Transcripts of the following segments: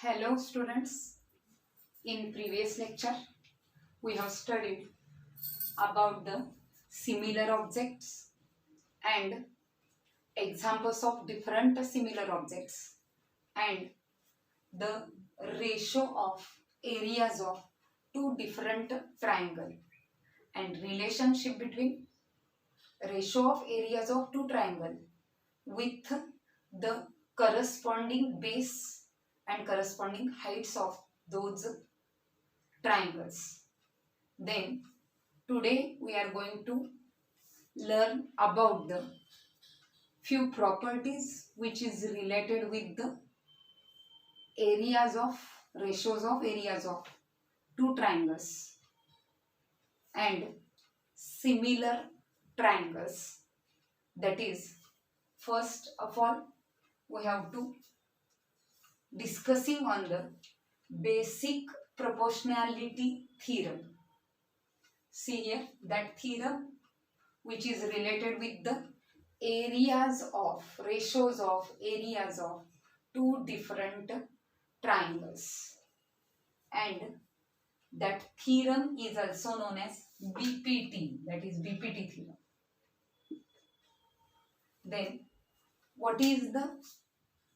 Hello students, in previous lecture we have studied about the similar objects and examples of different similar objects and the ratio of areas of two different triangle and relationship between ratio of areas of two triangle with the corresponding base and corresponding heights of those triangles. Then today we are going to learn about the few properties which is related with the areas of ratios of areas of two triangles and similar triangles. That is, first of all we have to discussing on the basic proportionality theorem. See here that theorem which is related with the areas of ratios of areas of two different triangles, and that theorem is also known as BPT, that is BPT theorem. Then what is the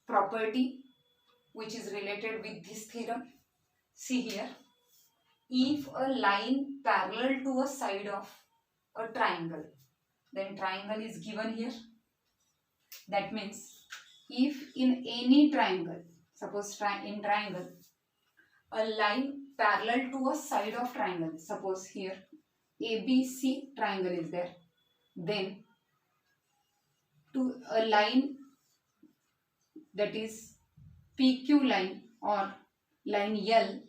property which is related with this theorem? See here, if a line parallel to a side of a triangle, then triangle is given here. That means if in any triangle, suppose in triangle, a line parallel to a side of triangle, suppose here ABC triangle is there, then to a line that is PQ line or line L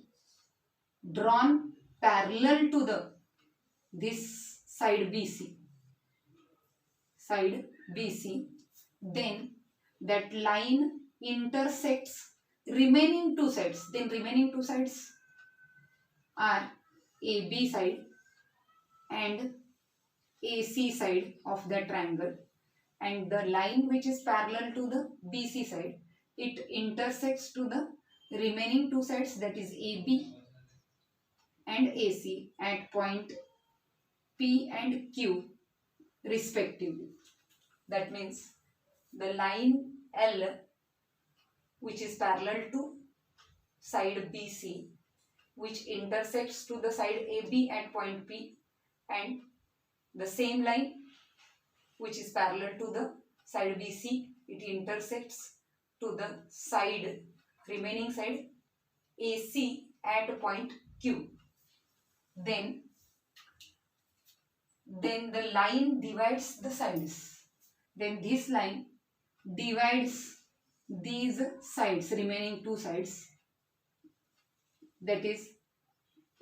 drawn parallel to the this side BC, then that line intersects remaining two sides. Then remaining two sides are AB side and AC side of the triangle, and the line which is parallel to the BC side, it intersects to the remaining two sides, that is AB and AC, at point P and Q respectively. That means the line L which is parallel to side BC, which intersects to the side AB at point P, and the same line which is parallel to the side BC, it intersects to the side remaining side AC at point Q. Then the line divides the sides. Then this line divides these sides, remaining two sides, that is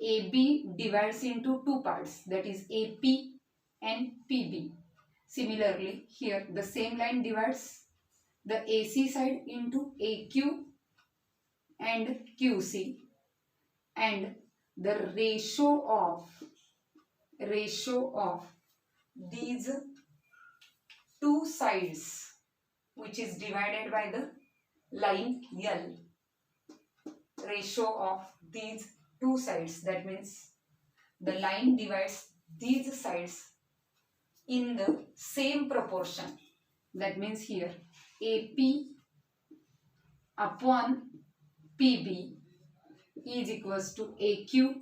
AB divides into two parts, that is AP and PB. Similarly here the same line divides the AC side into AQ and QC, and the ratio of these two sides which is divided by the line L, ratio of these two sides, that means the line divides these sides in the same proportion. That means here AP upon PB is equals to AQ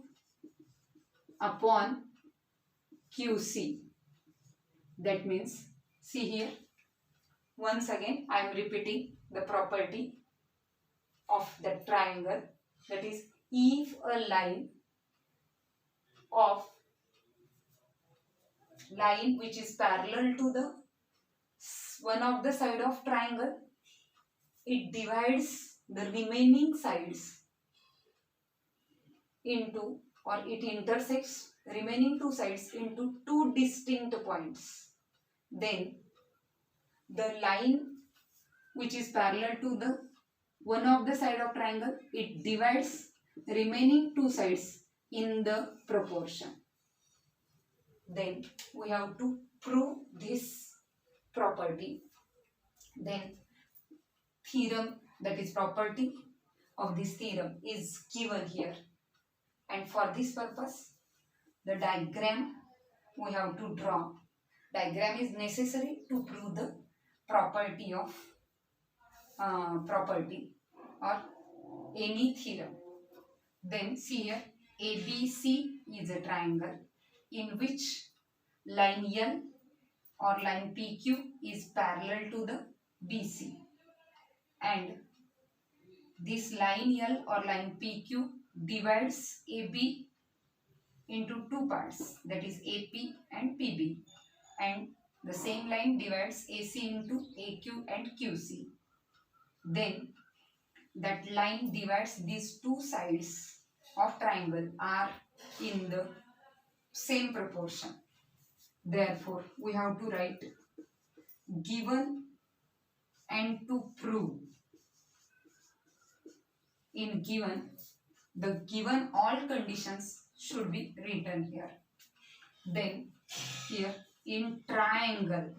upon QC. That means, see here, once again I am repeating the property of the triangle, that is, if a line which is parallel to the one of the side of triangle, it divides the remaining sides into, or it intersects remaining two sides into two distinct points. Then the line which is parallel to the one of the side of triangle, it divides remaining two sides in the proportion. Then we have to prove this property. Then theorem, that is property of this theorem is given here, and for this purpose the diagram we have to draw. Diagram is necessary to prove the property of property or any theorem. Then see here, ABC is a triangle in which line L or line PQ is parallel to the BC, and this line L or line PQ divides AB into two parts, that is AP and PB, and the same line divides AC into AQ and QC. Then that line divides these two sides of triangle are in the same proportion. Therefore, we have to write given and to prove. In given, the given all conditions should be written here. Then here in triangle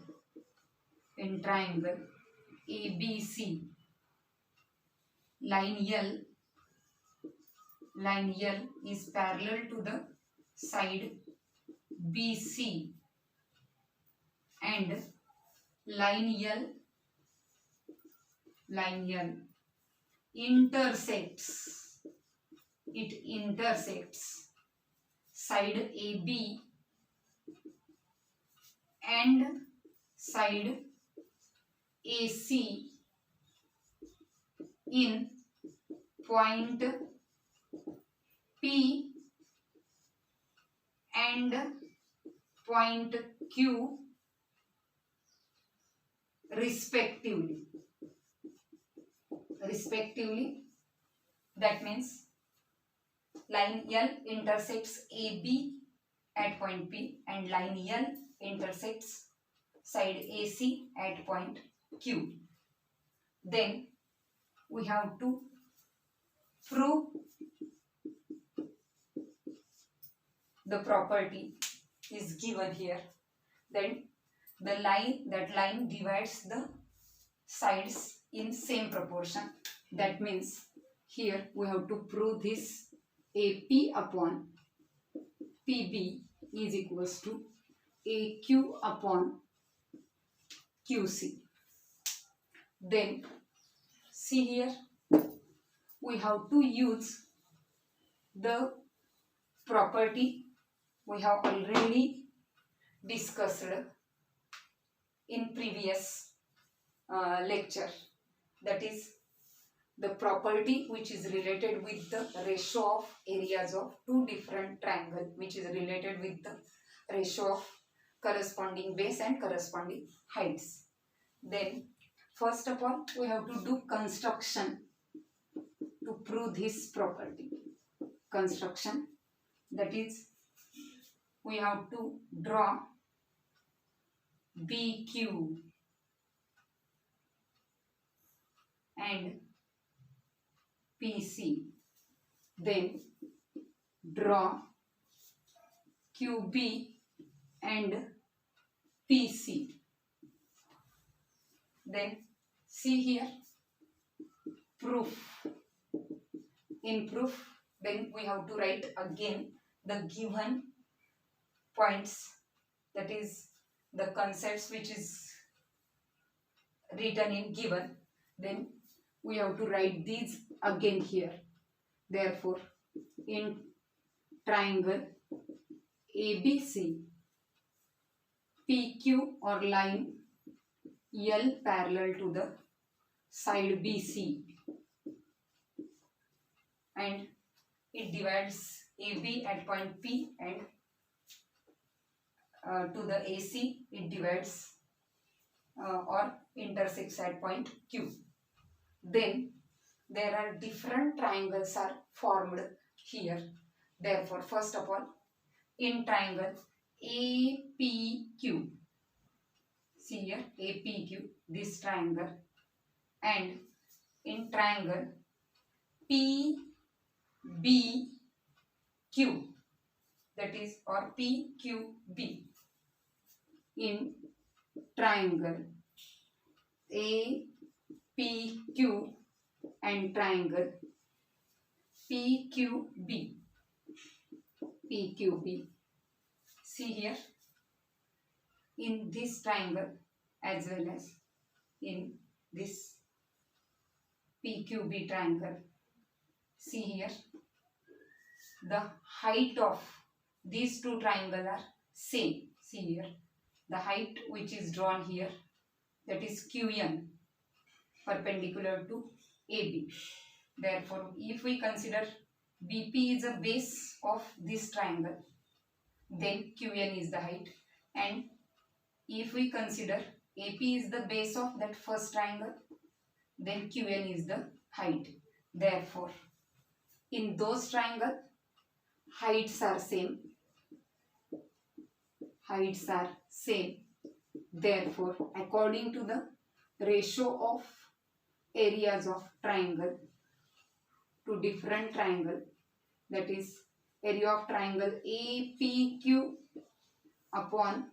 ABC, line L is parallel to the side BC, and line L intersects side AB and side AC in point P and point Q respectively. That means line L intersects AB at point P and line L intersects side AC at point Q. Then we have to prove the property is given here. Then that line divides the sides in same proportion. That means here we have to prove this AP upon PB is equals to AQ upon QC. Then see here, we have to use the property we have already discussed in previous lecture, that is the property which is related with the ratio of areas of two different triangles, which is related with the ratio of corresponding base and corresponding heights. Then first of all we have to do construction to prove this property. Construction, that is we have to draw BQ and PC, then draw QB and PC. Then see here, proof. In proof, then we have to write again the given points, that is the concepts which is written in given. Then we have to write these again here. Therefore, in triangle ABC, PQ or line L parallel to the side BC, and it divides AB at point P, and to the AC it divides or intersects at point Q. Then there are different triangles are formed here. Therefore, first of all, in triangle APQ, see here APQ, this triangle, and in triangle PBQ, that is, or PQB, in triangle APQ and triangle PQB. PQB. See here, in this triangle as well as in this PQB triangle, see here, the height of these two triangles are same. See here, the height which is drawn here, that is QN, perpendicular to AB. Therefore, if we consider BP is a base of this triangle, then QN is the height, and if we consider AP is the base of that first triangle, then QN is the height. Therefore, in those triangles, heights are same. Heights are same. Therefore, according to the ratio of areas of triangle to different triangle, that is area of triangle APQ upon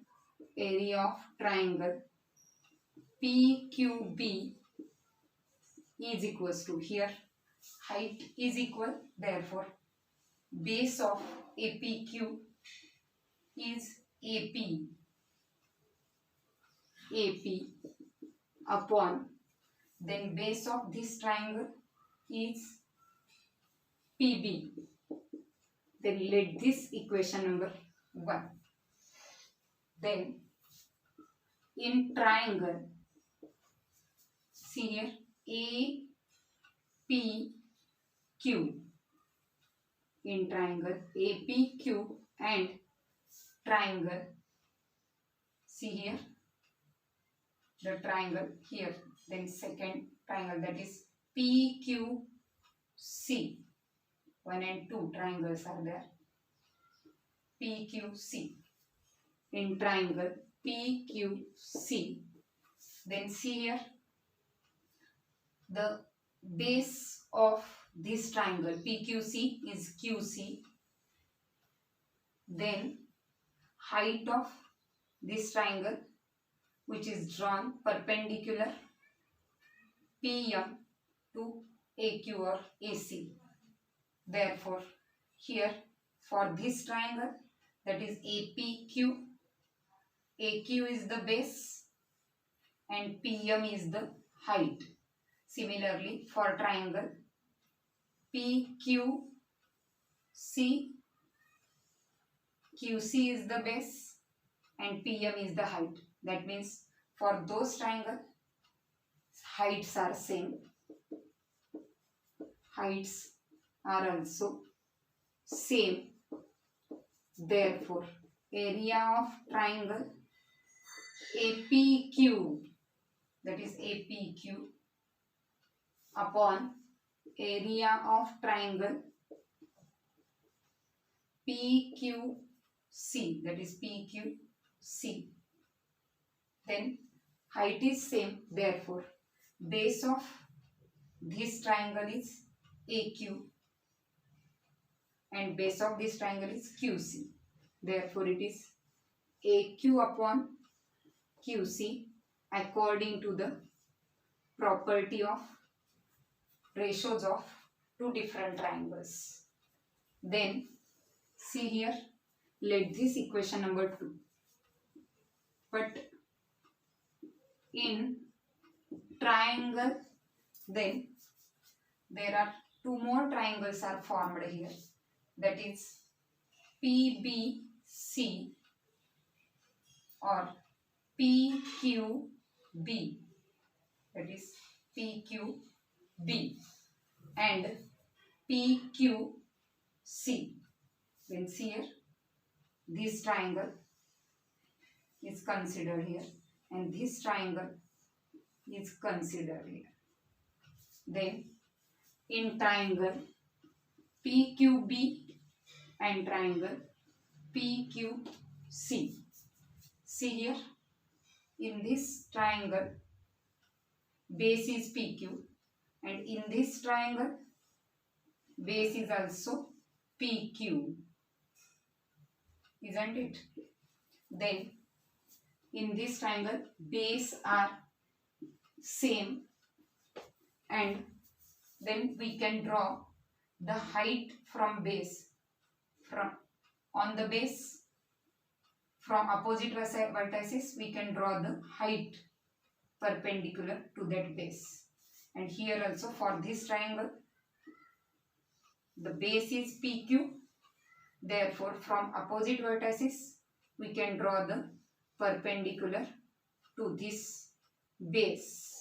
area of triangle PQB is equals to, here height is equal, therefore base of APQ is AP upon, then base of this triangle is PB. Then let this equation number 1. Then in triangle, see here, APQ, in triangle APQ and triangle, see here, the triangle here, then second triangle, that is PQC. 1 and 2 triangles are there. PQC. In triangle PQC, then see here, the base of this triangle PQC is QC. Then height of this triangle which is drawn perpendicular PM to AQ or AC. Therefore, here for this triangle, that is APQ, AQ is the base and PM is the height. Similarly, for triangle PQC, QC is the base and PM is the height. That means for those triangles, heights are same. Heights are also same. Therefore, area of triangle APQ, that is APQ, upon area of triangle PQC, that is PQC. Then height is same, therefore base of this triangle is AQ and base of this triangle is QC. Therefore it is AQ upon QC according to the property of ratios of two different triangles. Then see here, let this equation number 2. But in triangle, then there are two more triangles are formed here, that is PBC or PQB, that is PQB and PQC. Then see here, this triangle is considered here and this triangle is considered here. Then in triangle PQB and triangle PQC, see here, in this triangle base is PQ and in this triangle base is also PQ, isn't it? Then in this triangle base are same and then we can draw the height from base, from on the base, from opposite vertices we can draw the height perpendicular to that base. And here also for this triangle, the base is PQ, therefore from opposite vertices we can draw the perpendicular to this base.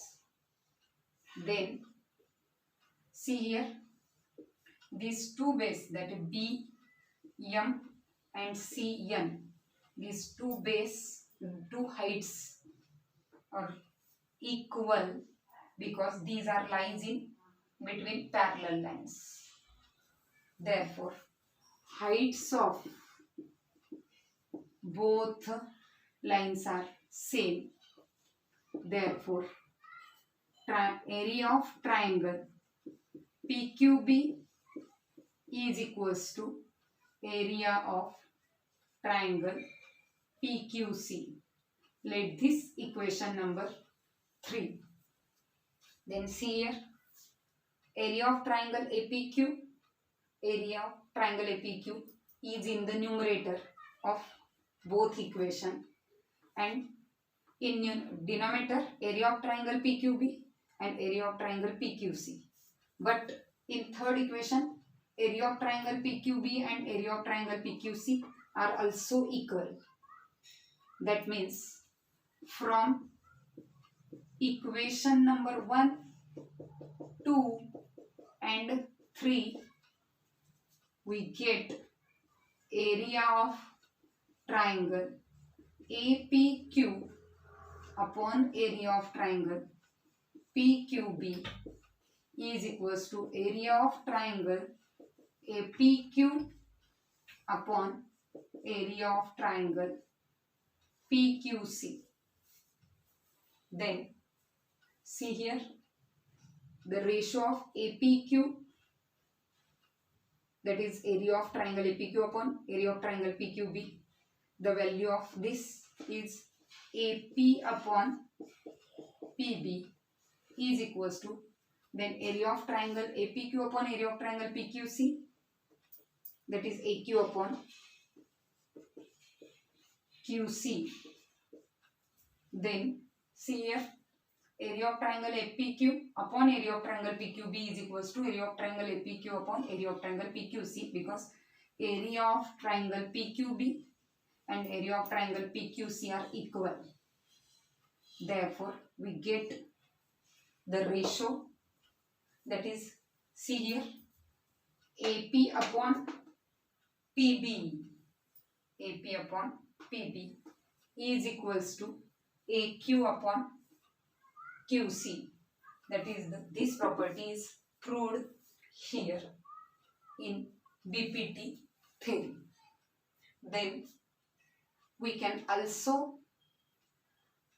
Then see here, these two bases, that is B, M and C, N, these two heights are equal because these are lines in between parallel lines. Therefore, heights of both lines are same. Therefore, area of triangle PQB is equals to area of triangle PQC. Let this equation number 3. Then see here, area of triangle APQ, area of triangle APQ is in the numerator of both equation, and in denominator area of triangle PQB and area of triangle PQC. But in third equation, area of triangle PQB and area of triangle PQC are also equal. That means from equation number 1, 2 and 3 we get area of triangle APQ upon area of triangle PQB is equals to area of triangle APQ upon area of triangle PQC. Then see here, the ratio of APQ, that is area of triangle APQ upon area of triangle PQB, the value of this is AP upon PB is equals to, then area of triangle APQ upon area of triangle PQC, that is AQ upon QC. Then see here, area of triangle APQ upon area of triangle PQB is equals to area of triangle APQ upon area of triangle PQC, because area of triangle PQB and area of triangle PQC are equal. Therefore, we get the ratio, that is, see here, AP upon PB, AP upon PB is equals to AQ upon QC. That is, this property is proved here in BPT theory. Then we can also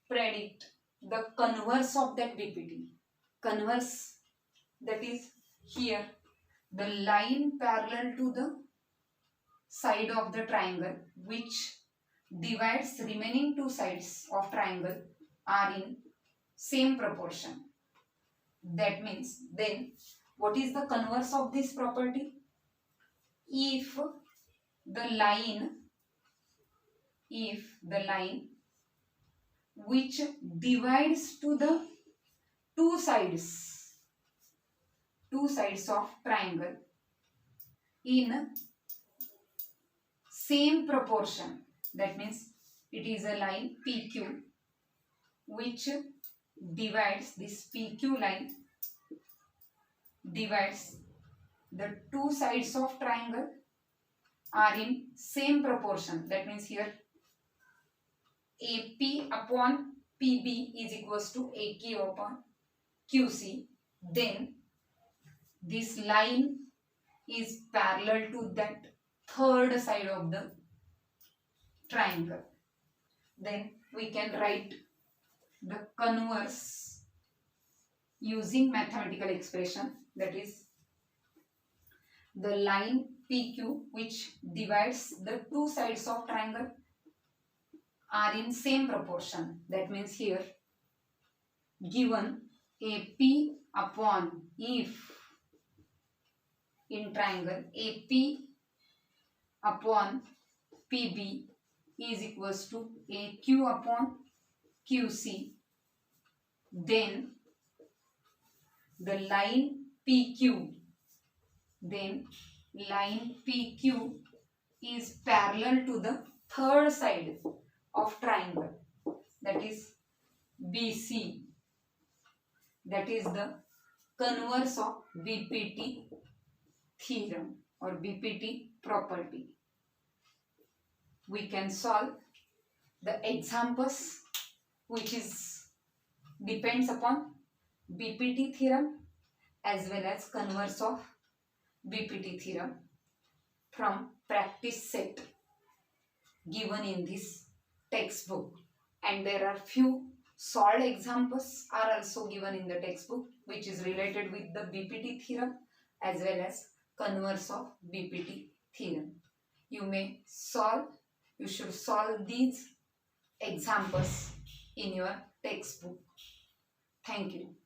predict the converse of that BPT. Converse, that is here, the line parallel to the side of the triangle which divides remaining two sides of triangle are in same proportion. That means, then what is the converse of this property? If the line which divides to the two sides of triangle in same proportion, that means it is a line PQ which divides, this PQ line divides the two sides of triangle are in same proportion. That means here AP upon PB is equals to AQ upon QC. Then this line is parallel to that third side of the triangle. Then we can write the converse using mathematical expression, that is, the line PQ which divides the two sides of triangle are in same proportion. That means here, given AP upon, if in triangle AP upon PB is equals to AQ upon QC, then the line PQ is parallel to the third side of triangle, that is BC, that is the converse of BPT theorem or BPT property. We can solve the examples which is depends upon BPT theorem as well as converse of BPT theorem from practice set given in this textbook, and there are few solved examples are also given in the textbook which is related with the BPT theorem as well as converse of BPT theorem. You should solve these examples in your textbook. Thank you.